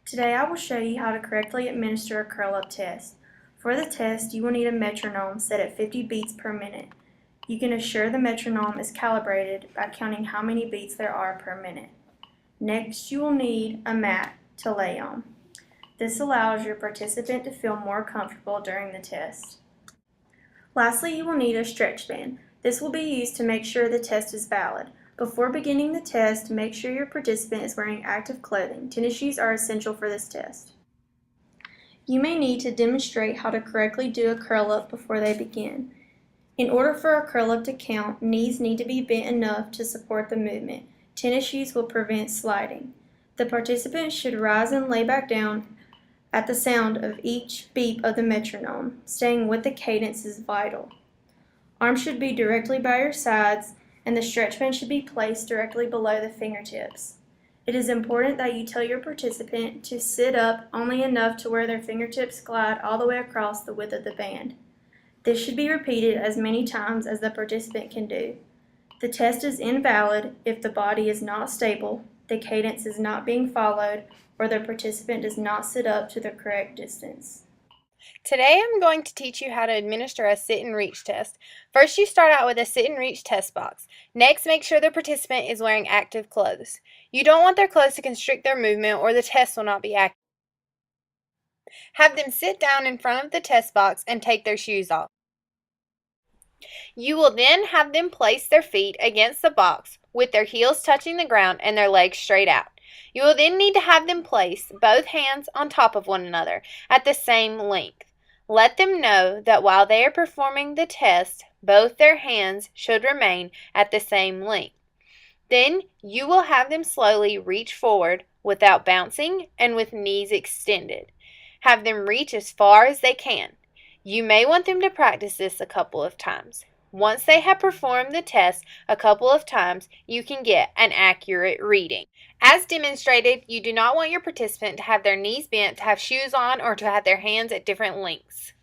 Today I will show you how to correctly administer a curl-up test. For the test, you will need a metronome set at 50 beats per minute. You can assure the metronome is calibrated by counting how many beats there are per minute. Next, you will need a mat to lay on. This allows your participant to feel more comfortable during the test. Lastly, you will need a stretch band. This will be used to make sure the test is valid. Before beginning the test, make sure your participant is wearing active clothing. Tennis shoes are essential for this test. You may need to demonstrate how to correctly do a curl-up before they begin. In order for a curl-up to count, knees need to be bent enough to support the movement. Tennis shoes will prevent sliding. The participant should rise and lay back down at the sound of each beep of the metronome. Staying with the cadence is vital. Arms should be directly by your sides, and the stretch band should be placed directly below the fingertips. It is important that you tell your participant to sit up only enough to where their fingertips glide all the way across the width of the band. This should be repeated as many times as the participant can do. The test is invalid if the body is not stable, the cadence is not being followed, or the participant does not sit up to the correct distance. Today I'm going to teach you how to administer a sit and reach test. First, you start out with a sit and reach test box. Next, make sure the participant is wearing active clothes. You don't want their clothes to constrict their movement or the test will not be accurate. Have them sit down in front of the test box and take their shoes off. You will then have them place their feet against the box with their heels touching the ground and their legs straight out. You will then need to have them place both hands on top of one another at the same length. Let them know that while they are performing the test, both their hands should remain at the same length. Then you will have them slowly reach forward without bouncing and with knees extended. Have them reach as far as they can. You may want them to practice this a couple of times. Once they have performed the test a couple of times, you can get an accurate reading. As demonstrated, you do not want your participant to have their knees bent, to have shoes on, or to have their hands at different lengths.